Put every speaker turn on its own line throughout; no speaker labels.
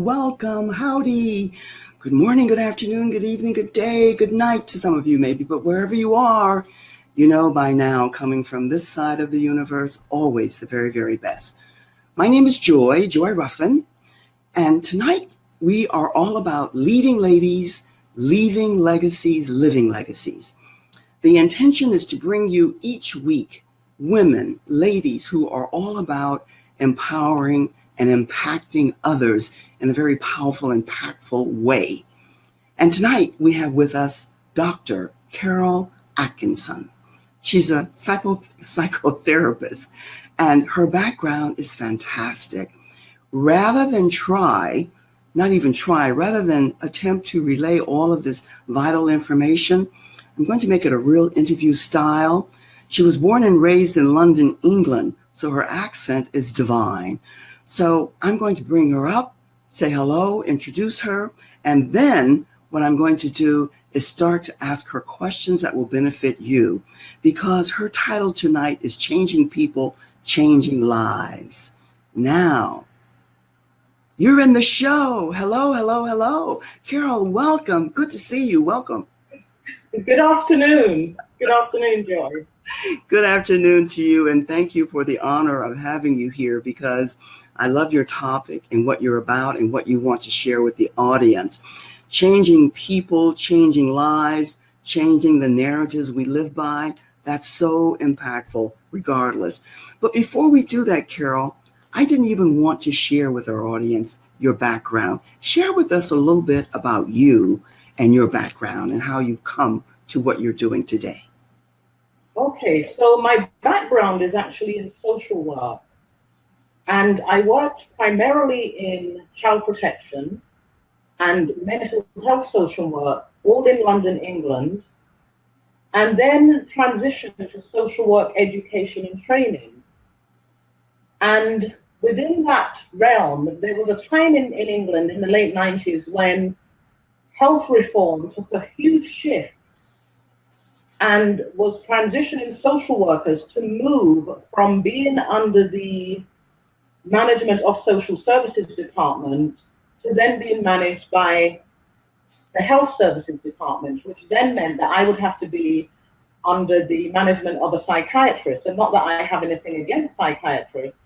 welcome, howdy. Good morning, good afternoon, good evening, good day, good night to some of you maybe, but wherever you are, you know by now, coming from this side of the universe, always the very, very best. My name is Joy Ruffen, and tonight we are all about leading ladies, leaving legacies, living legacies. The intention is to bring you each week women, ladies who are all about empowering and impacting others in a very powerful, impactful way. And tonight we have with us Dr. Carol Atkinson. She's a psychotherapist, and her background is fantastic. Rather than attempt to relay all of this vital information, I'm going to make it a real interview style. She was born and raised in London, England, so her accent is divine. So I'm going to bring her up, say hello, introduce her, and then what I'm going to do is start to ask her questions that will benefit you, because her title tonight is Changing People, Changing Lives. Now, you're in the show. Hello, hello, hello. Carol, welcome. Good to see you. Welcome.
Good afternoon. Good afternoon, Joy.
Good afternoon to you, and thank you for the honor of having you here, because I love your topic and what you're about and what you want to share with the audience. Changing people, changing lives, changing the narratives we live by. That's so impactful regardless. But before we do that, Carol, I didn't even want to share with our audience your background. Share with us a little bit about you and your background and how you've come to what you're doing today.
Okay, so my background is actually in social work, and I worked primarily in child protection and mental health social work, all in London, England, and then transitioned to social work education and training. And within that realm, there was a time in England in the late 90s when health reform took a huge shift and was transitioning social workers to move from being under the management of social services department to then being managed by the health services department, which then meant that I would have to be under the management of a psychiatrist. And not that I have anything against psychiatrists.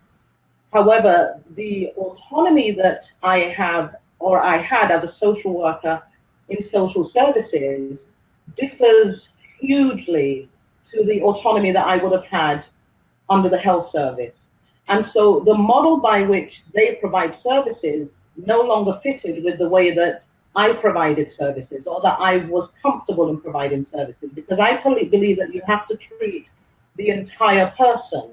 However, the autonomy that I have, or I had as a social worker in social services, differs hugely to the autonomy that I would have had under the health service. And so the model by which they provide services no longer fitted with the way that I provided services, or that I was comfortable in providing services, because I totally believe that you have to treat the entire person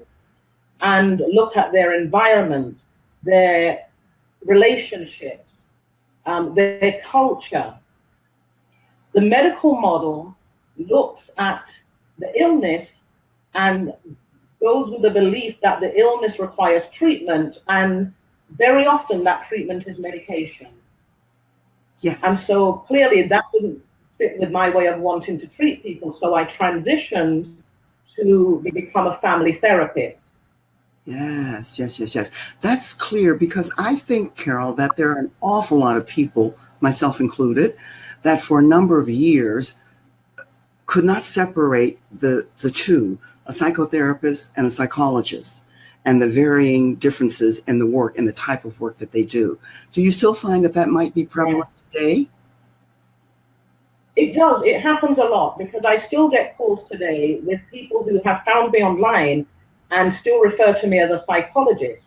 and look at their environment, their relationships, their culture. The medical model looks at the illness and goes with the belief that the illness requires treatment, and very often that treatment is medication.
Yes.
And so clearly that didn't fit with my way of wanting to treat people, so I transitioned to become a family therapist.
Yes. That's clear, because I think, Carol, that there are an awful lot of people, myself included, that for a number of years could not separate the two, a psychotherapist and a psychologist, and the varying differences in the work and the type of work that they do. Do you still find that might be prevalent today?
It does. It happens a lot, because I still get calls today with people who have found me online and still refer to me as a psychologist.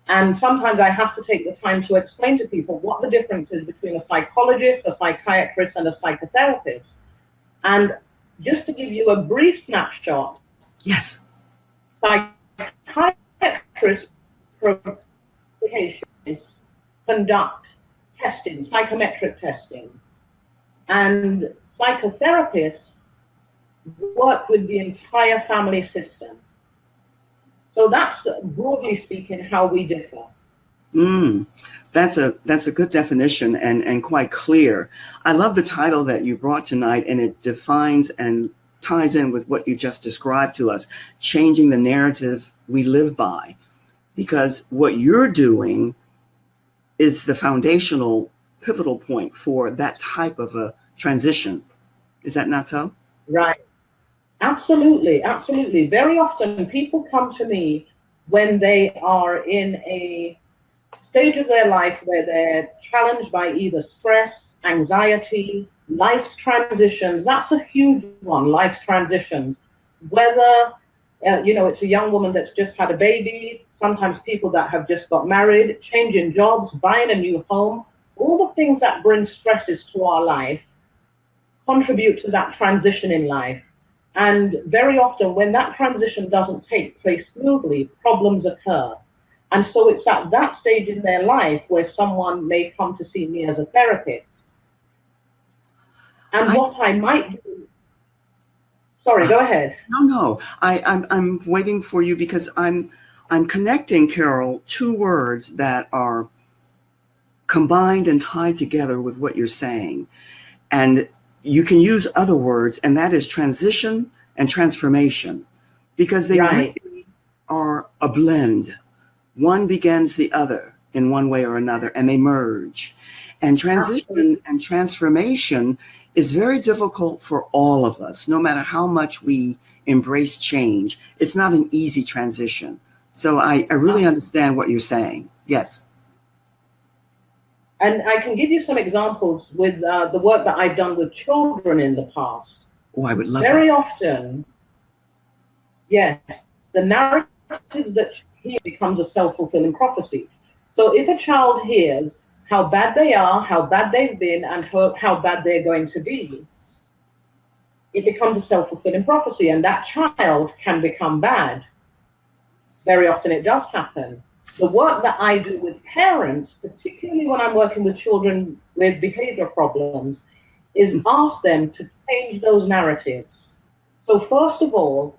And sometimes I have to take the time to explain to people what the difference is between a psychologist, a psychiatrist, and a psychotherapist. And just to give you a brief snapshot,
yes,
psychiatrists conduct testing, psychometric testing, and psychotherapists work with the entire family system. So that's, broadly speaking, how we differ.
That's a good definition and quite clear. I love the title that you brought tonight, and it defines and ties in with what you just described to us, changing the narrative we live by. Because what you're doing is the foundational pivotal point for that type of a transition. Is that not so?
Right. Absolutely, absolutely. Very often people come to me when they are in a stage of their life where they're challenged by either stress, anxiety, life's transitions. That's a huge one, life's transitions. Whether, it's a young woman that's just had a baby, sometimes people that have just got married, changing jobs, buying a new home, all the things that bring stresses to our life contribute to that transition in life. And very often, when that transition doesn't take place smoothly, problems occur. And so it's at that stage in their life where someone may come to see me as a therapist. And
I,
what I might do, sorry, go ahead.
no. I'm waiting for you because I'm connecting, Carol, two words that are combined and tied together with what you're saying. And you can use other words, and that is transition and transformation, because they
Right.
really are a blend. One begins the other in one way or another, and they merge. And transition
Absolutely.
and transformation is very difficult for all of us, no matter how much we embrace change. It's not an easy transition. So I really understand what you're saying. Yes.
And I can give you some examples with the work that I've done with children in the past.
Oh, I would love that.
Very often, yes, the narrative that here becomes a self-fulfilling prophecy. So if a child hears how bad they are, how bad they've been, and how bad they're going to be, it becomes a self-fulfilling prophecy, and that child can become bad. Very often it does happen. The work that I do with parents, particularly when I'm working with children with behavior problems, is ask them to change those narratives. So first of all,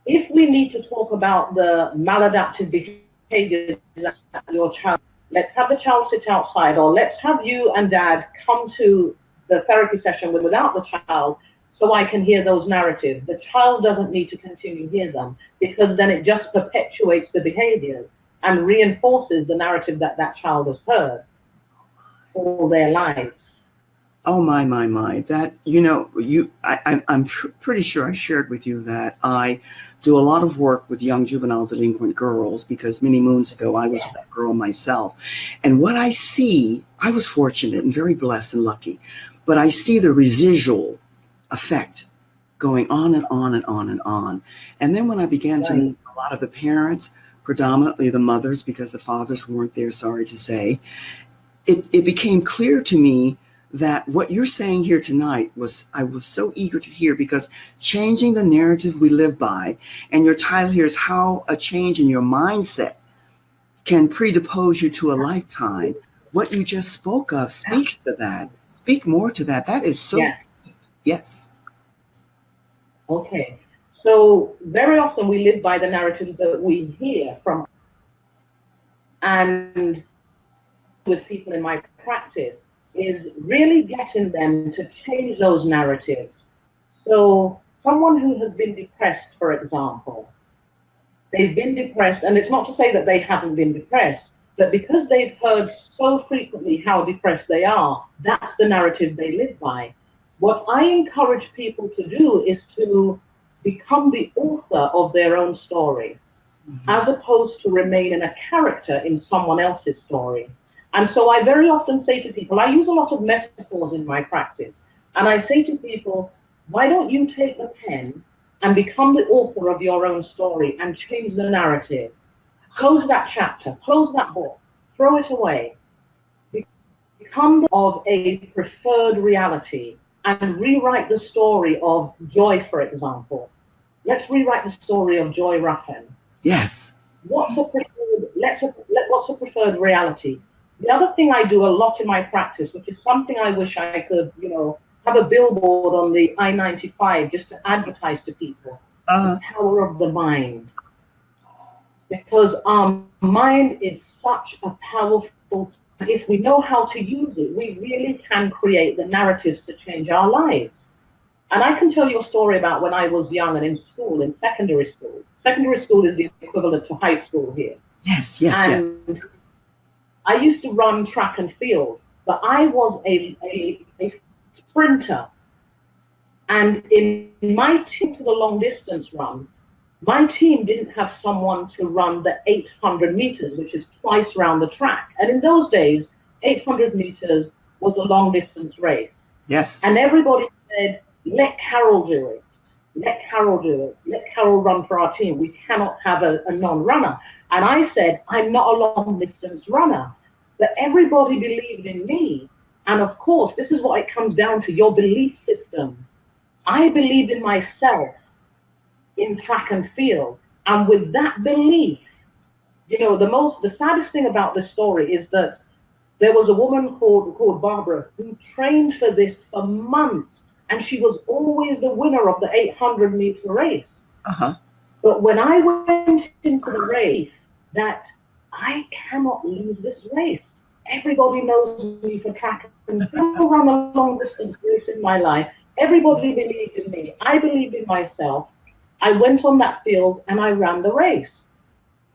if we need to talk about the maladaptive behaviors that your child, let's have the child sit outside, or let's have you and dad come to the therapy session without the child so I can hear those narratives. The child doesn't need to continue to hear them, because then it just perpetuates the behaviors and reinforces the narrative that that child has heard all their lives.
Oh my! That I'm pretty sure I shared with you that I do a lot of work with young juvenile delinquent girls, because many moons ago I was that girl myself, and what I see, I was fortunate and very blessed and lucky, but I see the residual effect going on and on and on and on, and then when I began to
Right.
meet a lot of the parents, predominantly the mothers, because the fathers weren't there, sorry to say, it became clear to me that what you're saying here tonight I was so eager to hear, because changing the narrative we live by, and your title here is how a change in your mindset can predispose you to a lifetime. What you just spoke of speaks to that. Speak more to that. That is so,
Yes.
yes.
Okay. So very often we live by the narratives that we hear from, and with people in my practice is really getting them to change those narratives. So someone who has been depressed, for example, they've been depressed, and it's not to say that they haven't been depressed, but because they've heard so frequently how depressed they are, that's the narrative they live by. What I encourage people to do is to become the author of their own story, as opposed to remaining a character in someone else's story. And so I very often say to people, I use a lot of metaphors in my practice, and I say to people, why don't you take the pen and become the author of your own story and change the narrative? Close that chapter, close that book, throw it away. Become of a preferred reality and rewrite the story of Joy, for example. Let's rewrite the story of Joy Ruffen.
Yes.
What's a preferred reality? The other thing I do a lot in my practice, which is something I wish I could, have a billboard on the I-95 just to advertise to people, the power of the mind. Because our mind is such a powerful, if we know how to use it, we really can create the narratives to change our lives. And I can tell you a story about when I was young and in school, in secondary school. Secondary school is the equivalent to high school here.
Yes.
And I used to run track and field, but I was a sprinter. And in my team for the long distance run, my team didn't have someone to run the 800 meters, which is twice around the track. And in those days, 800 meters was a long distance race.
Yes.
And everybody said, let Carol do it. Let Carol do it. Let Carol run for our team. We cannot have a non-runner. And I said, I'm not a long distance runner. But everybody believed in me. And of course, this is what it comes down to, your belief system. I believed in myself in track and field. And with that belief, the saddest thing about this story is that there was a woman called Barbara who trained for this for months, and she was always the winner of the 800-meter race.
Uh-huh.
But when I went into the race, that I cannot lose this race. Everybody knows me for track and field. I run a long distance race in my life. Everybody believed in me. I believed in myself. I went on that field and I ran the race.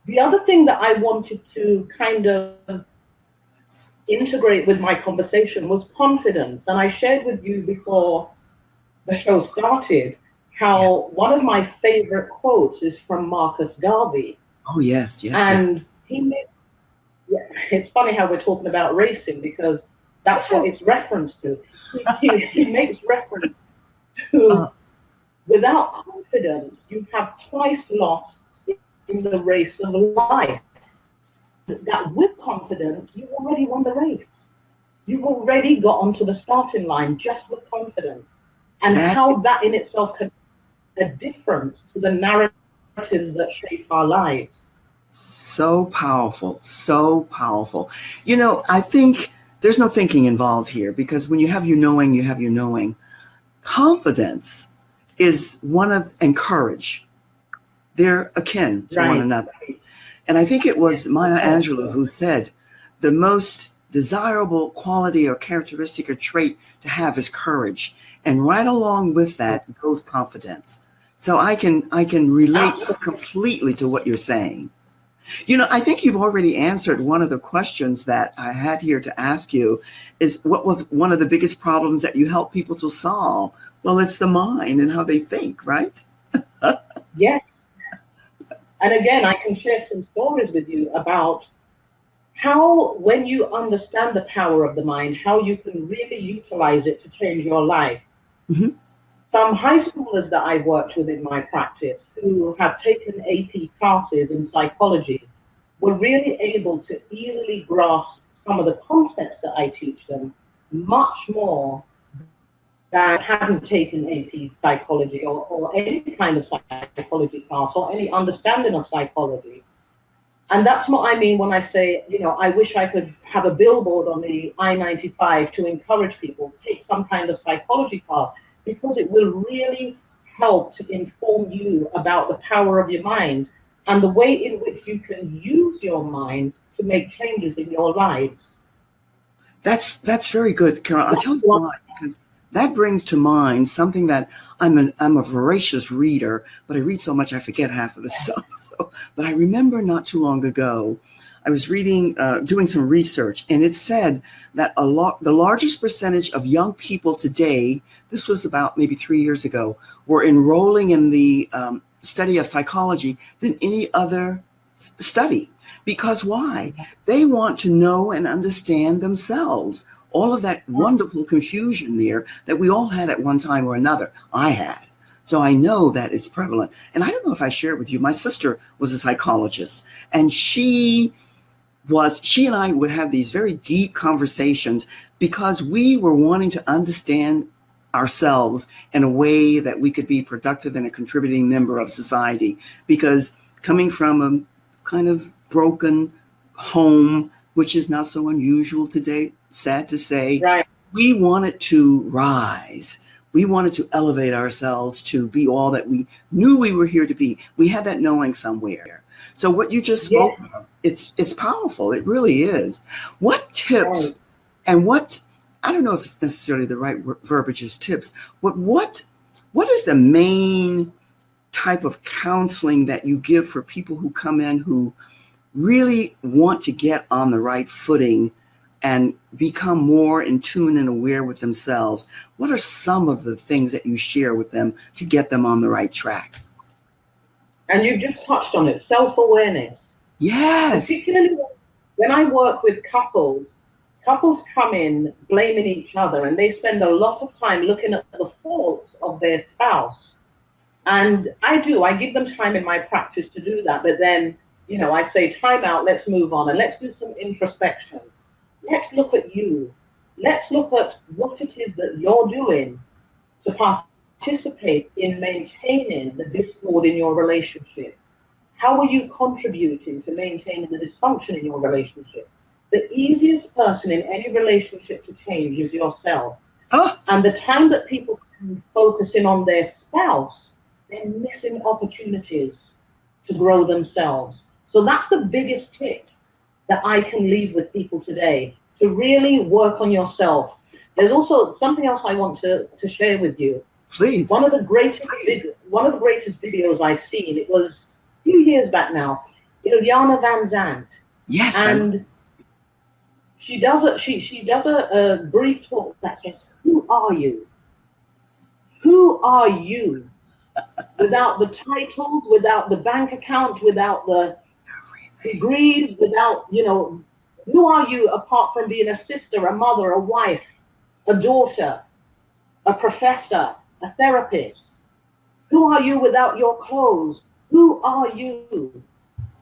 The other thing that I wanted to kind of integrate with my conversation was confidence. And I shared with you before the show started how one of my favorite quotes is from Marcus Garvey.
Oh, yes.
And it's funny how we're talking about racing because that's what it's referenced to. He makes reference to without confidence, you have twice lost in the race of life. That with confidence, you already won the race. You've already got onto the starting line just with confidence. And how that in itself can make a difference to the narratives that shape our lives.
So powerful, so powerful. I think there's no thinking involved here because when you have your knowing, you have your knowing. Confidence is and courage. They're akin to one another. And I think it was Maya Angelou who said the most desirable quality or characteristic or trait to have is courage. And right along with that goes confidence. So I can relate completely to what you're saying. I think you've already answered one of the questions that I had here to ask you is what was one of the biggest problems that you help people to solve? Well, it's the mind and how they think, right?
Yes. And again, I can share some stories with you about how when you understand the power of the mind, how you can really utilize it to change your life.
Mm-hmm.
Some high schoolers that I've worked with in my practice who have taken AP classes in psychology were really able to easily grasp some of the concepts that I teach them much more than hadn't taken AP psychology or any kind of psychology class or any understanding of psychology. And that's what I mean when I say, I wish I could have a billboard on the I-95 to encourage people to take some kind of psychology class, because it will really help to inform you about the power of your mind and the way in which you can use your mind to make changes in your lives.
That's very good, Carol. I'll tell you why, because that brings to mind something that I'm a voracious reader, but I read so much I forget half of the stuff. But I remember not too long ago, I was reading, doing some research, and it said that the largest percentage of young people today, this was about maybe 3 years ago, were enrolling in the study of psychology than any other study. Because why? They want to know and understand themselves. All of that wonderful confusion there that we all had at one time or another. I had. So I know that it's prevalent. And I don't know if I shared with you, my sister was a psychologist, and she and I would have these very deep conversations because we were wanting to understand ourselves in a way that we could be productive and a contributing member of society. Because coming from a kind of broken home, which is not so unusual today, sad to say,
right.
We wanted to rise. We wanted to elevate ourselves to be all that we knew we were here to be. We had that knowing somewhere. So what you just spoke of, it's powerful. It really is. What tips and I don't know if it's necessarily the right verbiage is tips, but what is the main type of counseling that you give for people who come in who really want to get on the right footing and become more in tune and aware with themselves, what are some of the things that you share with them to get them on the right track?
And you just touched on it, self-awareness.
Yes.
Particularly when I work with couples, couples come in blaming each other and they spend a lot of time looking at the faults of their spouse. And I give them time in my practice to do that. But then, I say, time out, let's move on and let's do some introspection. Let's look at you. Let's look at what it is that you're doing to participate in maintaining the discord in your relationship. How are you contributing to maintaining the dysfunction in your relationship? The easiest person in any relationship to change is yourself.
Oh.
And the time that people can focus in on their spouse, they're missing opportunities to grow themselves. So that's the biggest tip that I can leave with people today, to really work on yourself. There's also something else I want to share with you.
Please.
One of the greatest videos I've seen, it was a few years back now, Jana Van Zandt.
Yes.
And she does a brief talk that says, who are you? Who are you? Without the titles, without the bank account, without the degrees, without, who are you apart from being a sister, a mother, a wife, a daughter, a professor, a therapist? Who are you without your clothes? Who are you?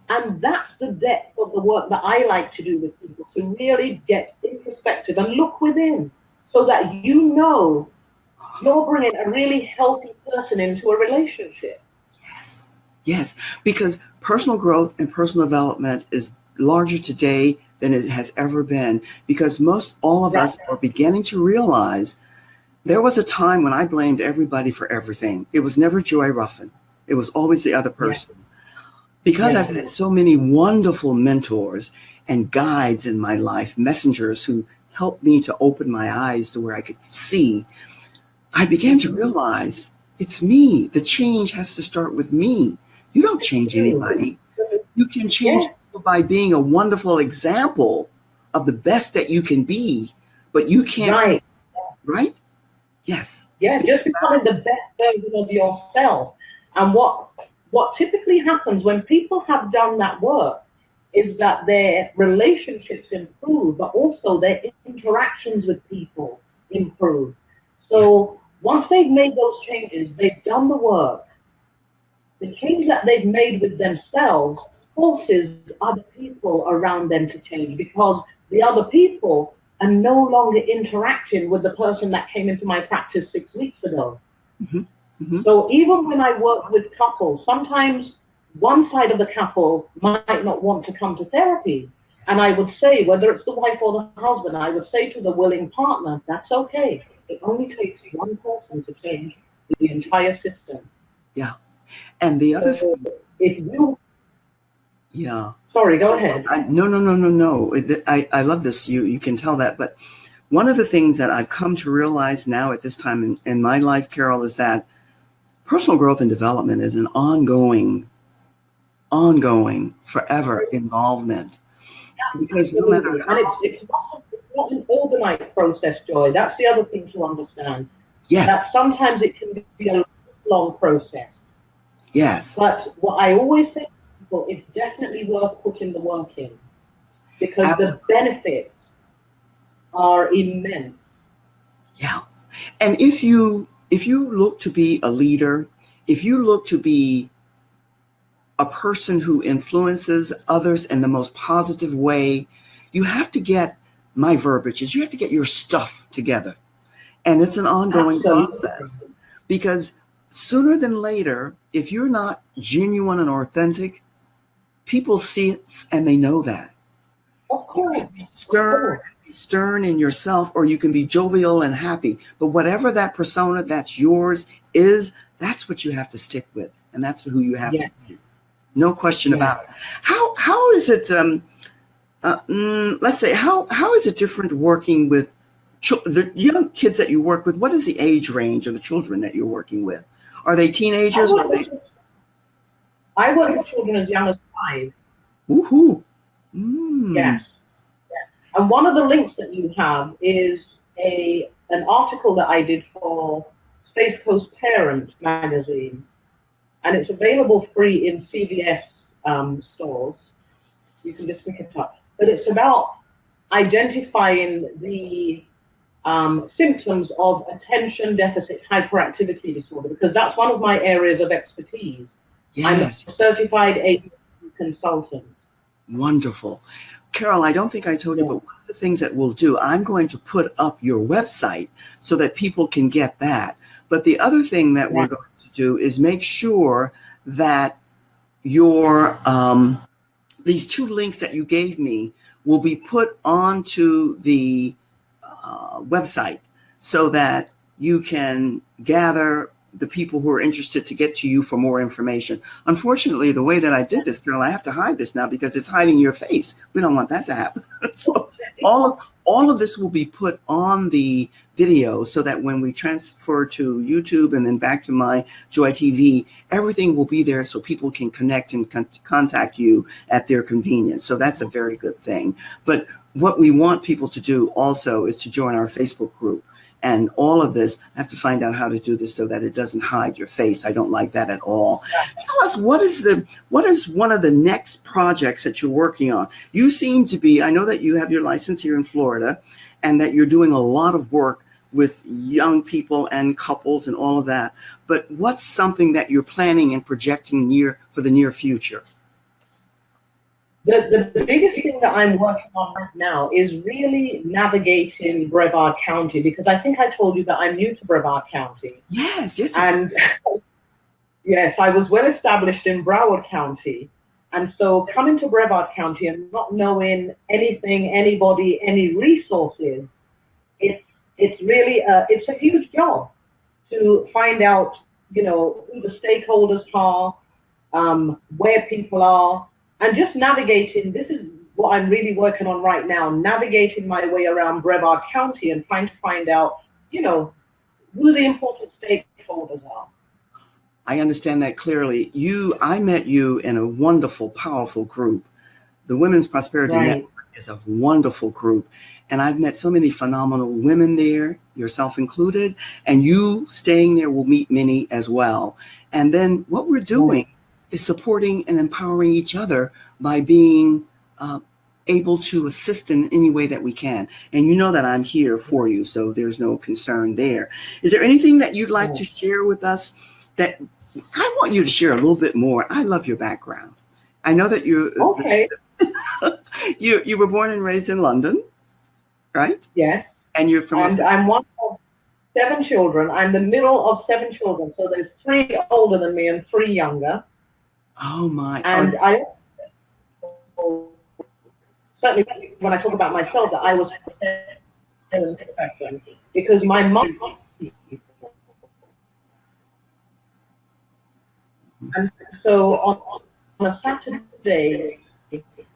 And that's the depth of the work that I like to do with people, to really get introspective and look within so that you're bringing a really healthy person into a relationship.
Yes, because personal growth and personal development is larger today than it has ever been, because all of us are beginning to realize there was a time when I blamed everybody for everything. It was never Joy Ruffen. It was always the other person. Because I've had so many wonderful mentors and guides in my life, messengers who helped me to open my eyes to where I could see, I began to realize it's me. The change has to start with me. You don't change anybody. You can change people by being a wonderful example of the best that you can be, but you can't. Right? Yes.
Yeah, just becoming the best version of yourself. And what typically happens when people have done that work is that their relationships improve, but also their interactions with people improve. So once they've made those changes, they've done the work, the change that they've made with themselves forces other people around them to change, because the other people are no longer interacting with the person that came into my practice 6 weeks ago.
Mm-hmm. Mm-hmm.
So even when I work with couples, sometimes one side of the couple might not want to come to therapy. And I would say, whether it's the wife or the husband, I would say to the willing partner, that's okay. It only takes one person to change the entire system.
Yeah. And the other thing,
if you...
Yeah.
Sorry, go ahead.
No. I love this. You can tell that. But one of the things that I've come to realize now at this time in my life, Carol, is that personal growth and development is an ongoing, forever involvement. Because no matter how...
It's not an overnight process, Joy. That's the other thing to understand.
Yes.
That sometimes it can be a long process.
Yes.
But what I always say to people, it's definitely worth putting the work in, because the benefits are immense.
Yeah. And if you look to be a leader, if you look to be a person who influences others in the most positive way, you have to get my verbiages. You have to get your stuff together. And it's an ongoing process, because sooner than later, if you're not genuine and authentic, people see it and they know that.
Of course.
You can be stern in yourself, or you can be jovial and happy. But whatever that persona that's yours is, that's what you have to stick with. And that's who you have to be. No question about it. How is it, let's say, how is it different working with the young kids that you work with? What is the age range of the children that you're working with? Are they teenagers?
I work with children as young as 5.
Woohoo. Mm.
Yes. And one of the links that you have is an article that I did for Space Coast Parent magazine, and it's available free in CVS stores. You can just pick it up. But it's about identifying the symptoms of attention deficit hyperactivity disorder, because that's one of my areas of expertise.
Yes.
I'm a certified ADHD consultant.
Wonderful. Carol, I don't think I told you, but one of the things that we'll do, I'm going to put up your website so that people can get that. But the other thing that we're going to do is make sure that your these two links that you gave me will be put onto the website so that you can gather the people who are interested to get to you for more information. Unfortunately, the way that I did this, Carol, I have to hide this now because it's hiding your face. We don't want that to happen. So all of this will be put on the video so that when we transfer to YouTube and then back to my Joy TV, everything will be there so people can connect and contact you at their convenience. So that's a very good thing. But what we want people to do also is to join our Facebook group. And all of this, I have to find out how to do this so that it doesn't hide your face. I don't like that at all. Tell us, what is one of the next projects that you're working on? You seem to be, I know that you have your license here in Florida and that you're doing a lot of work with young people and couples and all of that. But what's something that you're planning and projecting for the near future?
The biggest thing that I'm working on right now is really navigating Brevard County, because I think I told you that I'm new to Brevard County.
Yes.
And yes, I was well established in Broward County. And so coming to Brevard County and not knowing anything, anybody, any resources, it's really it's a huge job to find out, who the stakeholders are, where people are. And just navigating, this is what I'm really working on right now, navigating my way around Brevard County and trying to find out, who the important stakeholders are.
I understand that clearly. I met you in a wonderful, powerful group. The Women's Prosperity Network is a wonderful group. And I've met so many phenomenal women there, yourself included, and you staying there will meet many as well. And then what we're doing is supporting and empowering each other by being able to assist in any way that we can. And you know that I'm here for you, so there's no concern there. Is there anything that you'd like to share with us that I want you to share a little bit more? I love your background. I know that you were born and raised in London, right?
Yes.
And you're from
and I'm one of 7 children. I'm the middle of 7 children. So there's 3 older than me and 3 younger.
Oh my!
And I certainly, when I talk about myself, that I was because my mom, and so on a Saturday,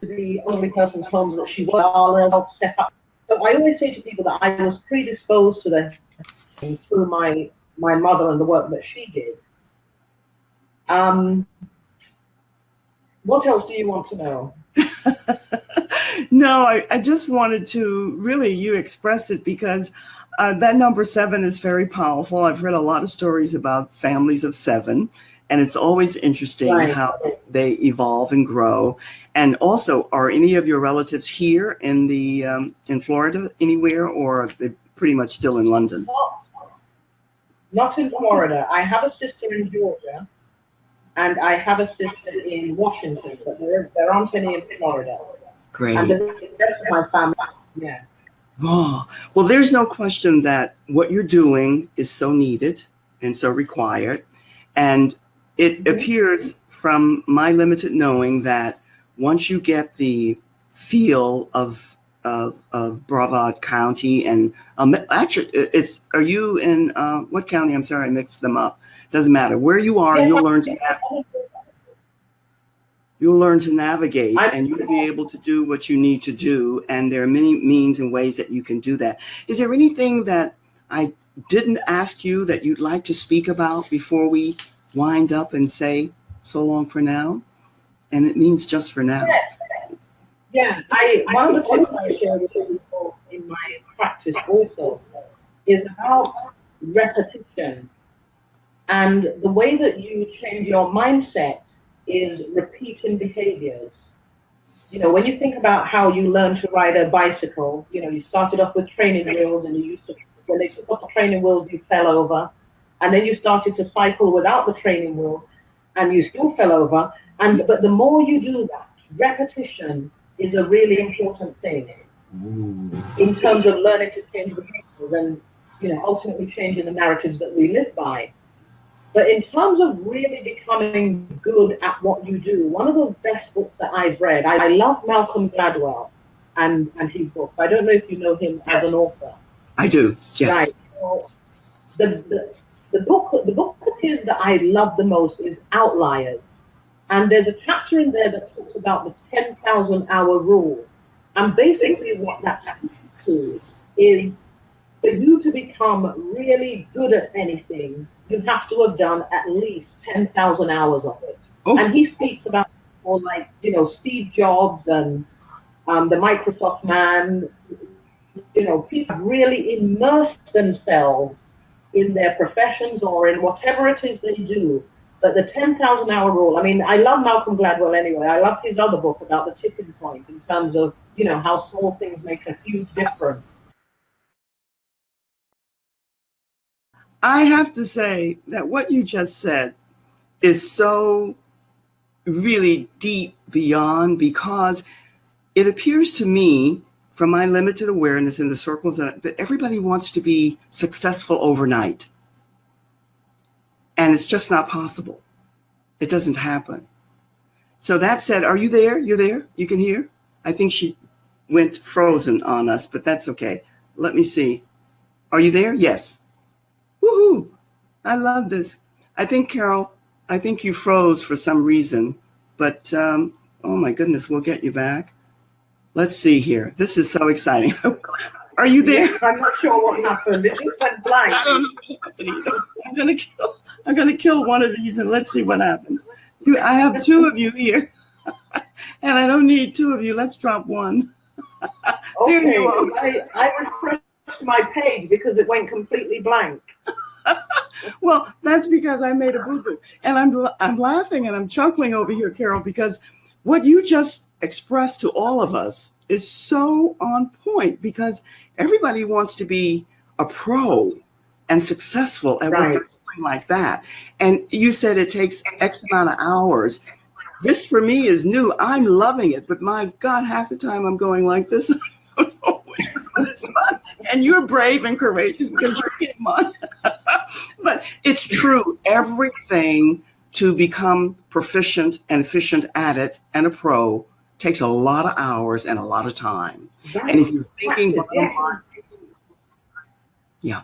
the only person's home that she was, I'll step up. So I always say to people that I was predisposed to this through my mother and the work that she did. What else do you want to know?
No, I just wanted to really, you express it because that number 7 is very powerful. I've heard a lot of stories about families of 7, and it's always interesting how they evolve and grow. And also, are any of your relatives here in in Florida anywhere, or are they pretty much still in London?
Not in Florida. I have a sister in Georgia. And I have a sister in Washington, but there aren't any in Florida.
Great.
And the rest of my family, yeah.
Oh, well, there's no question that what you're doing is so needed and so required. And it appears from my limited knowing that once you get the feel of Brevard County, and actually, are you in what county? I'm sorry, I mixed them up. Doesn't matter where you are. You'll learn to navigate, and you'll be able to do what you need to do. And there are many means and ways that you can do that. Is there anything that I didn't ask you that you'd like to speak about before we wind up and say so long for now? And it means just for now.
Yes. Yeah, one of the tips I share with people in my practice also is about repetition. And the way that you change your mindset is repeating behaviors. You know, when you think about how you learn to ride a bicycle, you know, you started off with training wheels and you used to, when they took off the training wheels, you fell over. And then you started to cycle without the training wheels and you still fell over. But the more you do that, repetition is a really important thing in terms of learning to change behaviors and, you know, ultimately changing the narratives that we live by. But in terms of really becoming good at what you do, one of the best books that I've read, I love Malcolm Gladwell and his books. I don't know if you know him as an
Yes,
author.
I do. Yes.
Right. So the book of his that I love the most is Outliers. And there's a chapter in there that talks about the 10,000 hour rule. And basically what that speaks to is for you to become really good at anything, you have to have done at least 10,000 hours of it.
Oh,
And he speaks about people like, you know, Steve Jobs and the Microsoft man, you know, people really immerse themselves in their professions or in whatever it is they do. But the 10,000 hour rule, I mean, I love Malcolm Gladwell anyway. I love his other book about the tipping point in terms of, you know, how small things make a huge difference.
I have to say that what you just said is so really deep beyond, because it appears to me from my limited awareness in the circles that everybody wants to be successful overnight. And it's just not possible. It doesn't happen. So that said, are you there? You're there? You can hear? I think she went frozen on us, but that's okay. Let me see. Are you there? Yes. Woohoo. I love this. I think, Carol, I think you froze for some reason, but oh my goodness, we'll get you back. Let's see here. This is so exciting. Are you there?
Yes, I'm not sure what happened. It just went blank.
I don't know what happened either. I'm gonna kill one of these and let's see what happens. I have two of you here, and I don't need two of you. Let's drop one. There you
Okay,
are.
I refreshed my page because it went completely blank.
Well, that's because I made a boo-boo, and I'm laughing and I'm chuckling over here, Carol, because what you just expressed to all of us is so on point. Because everybody wants to be a pro and successful at what they're
Right.
doing like that. And you said it takes X amount of hours. This for me is new. I'm loving it, but my God, half the time I'm going like this. I don't know which one is fun. And you're brave and courageous because you're getting on. But it's true. Everything to become proficient and efficient at it and a pro takes a lot of hours and a lot of time. And if
Right.
you're thinking
Practice.
bottom
Yes.
line, yeah.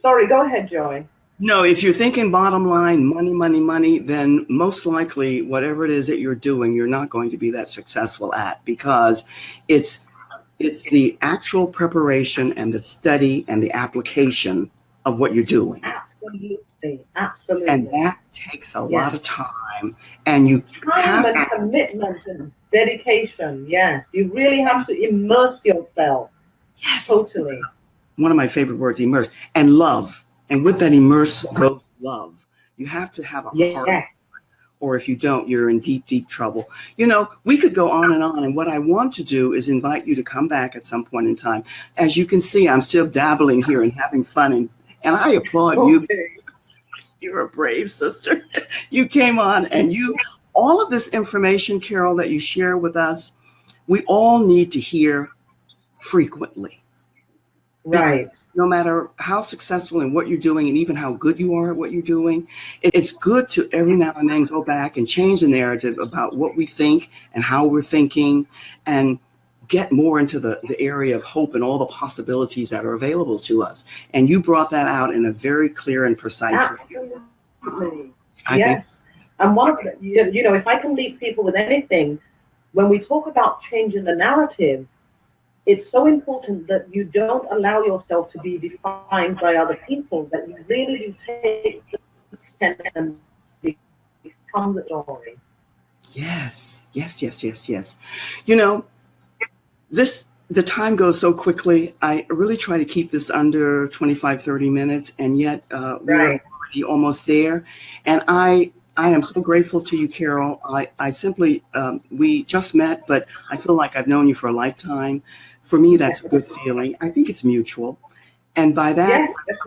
Sorry, go ahead, Joy.
No, if you're thinking bottom line, money, money, money, then most likely whatever it is that you're doing, you're not going to be that successful at, because it's it's the actual preparation and the study and the application of what you're doing.
Absolutely.
And
Absolutely.
that takes a lot
Yes.
of time. And you
Time
have
and commitment and dedication. Yes. You really have to immerse yourself
yes,
totally.
one of my favorite words, immerse, and love. And with that immerse goes love. You have to have a heart,
Yes.
or if you don't, you're in deep, deep trouble. You know, we could go on and on. And what I want to do is invite you to come back at some point in time. As you can see, I'm still dabbling here and having fun. And I applaud you.
Okay.
You're a brave sister. You came on and all of this information, Carol, that you share with us, we all need to hear frequently. Because
Right.
no matter how successful in what you're doing and even how good you are at what you're doing, it's good to every now and then go back and change the narrative about what we think and how we're thinking, and get more into the area of hope and all the possibilities that are available to us. And you brought that out in a very clear and precise way.
Absolutely.
I think,
Yes. And one of the, you know, if I can leave people with anything, when we talk about changing the narrative, it's so important that you don't allow yourself to be defined by other people, that you really do take the pen and become the story.
Yes, yes, yes, yes, yes. You know, the time goes so quickly. I really try to keep this under 25, 30 minutes, and yet we are
Right.
already almost there. And I am so grateful to you, Carol. I simply, we just met, but I feel like I've known you for a lifetime. For me, that's a good feeling. I think it's mutual. And by that,
Yes.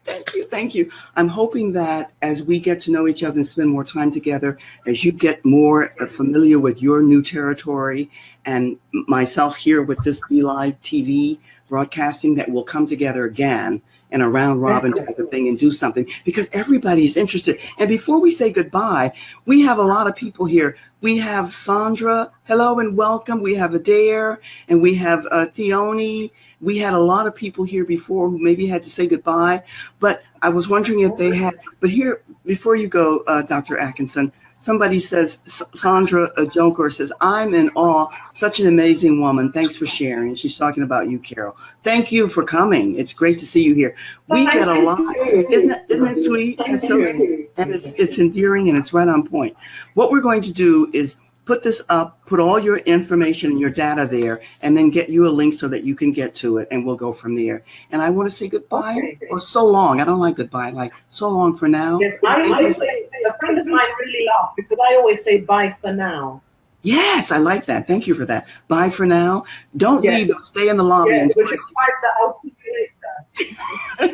thank you. Thank you. I'm hoping that as we get to know each other and spend more time together, as you get more familiar with your new territory and myself here with this Be Live TV broadcasting, that we'll come together again in a round robin type of thing and do something because everybody's interested. And before we say goodbye, we have a lot of people here. We have Sandra. Hello and welcome. We have Adair and we have Theone. We had a lot of people here before who maybe had to say goodbye, but I was wondering if they had, but here, before you go, Dr. Atkinson, somebody says, Sandra Joker says, I'm in awe, such an amazing woman. Thanks for sharing. She's talking about you, Carol. Thank you for coming. It's great to see you here. We get a lot. Isn't it sweet? It's so, and it's endearing and it's right on point. What we're going to do is put this up, put all your information and your data there, and then get you a link so that you can get to it, and we'll go from there. And I want to say goodbye, or so long. I don't like goodbye, like so long for now.
Yes, I say, a friend of mine really laughed because I always say bye for now.
Yes, I like that. Thank you for that. Bye for now. Don't leave. Stay in the lobby.
Yes,
Until
which is part that I'll see you later.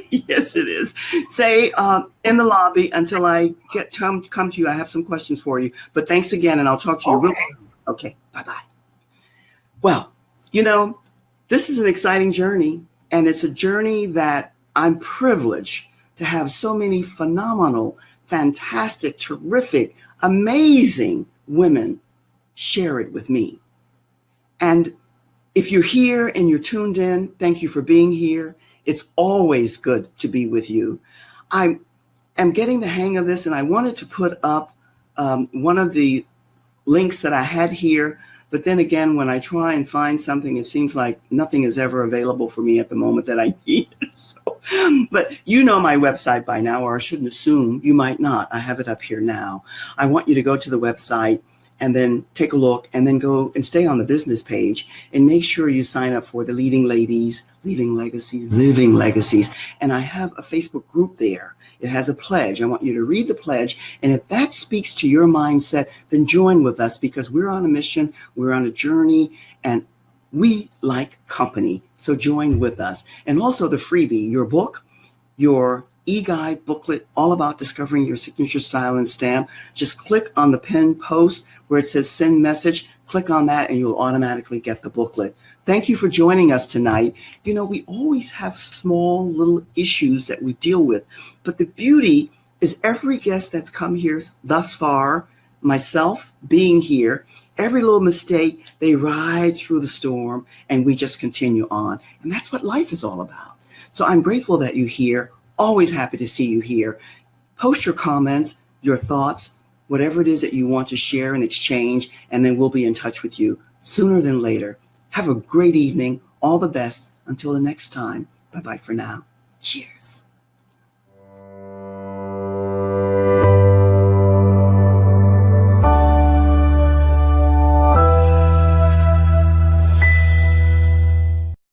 Yes, it is. Say in the lobby until I come to you. I have some questions for you. But thanks again, and I'll talk to you real soon. Okay, bye-bye. Well, this is an exciting journey, and it's a journey that I'm privileged to have so many phenomenal, fantastic, terrific, amazing women share it with me. And if you're here and you're tuned in, thank you for being here. It's always good to be with you. I am getting the hang of this, and I wanted to put up one of the links that I had here. But then again, when I try and find something, it seems like nothing is ever available for me at the moment that I need it. So, but you know my website by now, or I shouldn't assume. You might not. I have it up here now. I want you to go to the website and then take a look, and then go and stay on the business page and make sure you sign up for the Leading Ladies, Leading Legacies, Living Legacies. And I have a Facebook group there. It has a pledge. I want you to read the pledge. And if that speaks to your mindset, then join with us, because we're on a mission, we're on a journey, and we like company. So join with us. And also the freebie, your book, your e-guide booklet, all about discovering your signature style and stamp. Just click on the pinned post where it says send message. Click on that and you'll automatically get the booklet. Thank you for joining us tonight. We always have small little issues that we deal with, but the beauty is every guest that's come here thus far, myself being here, every little mistake, they ride through the storm and we just continue on. And that's what life is all about. So I'm grateful that you're here. Always happy to see you here. Post your comments, your thoughts, whatever it is that you want to share and exchange, and then we'll be in touch with you sooner than later. Have a great evening. All the best. Until the next time. Bye-bye for now. Cheers.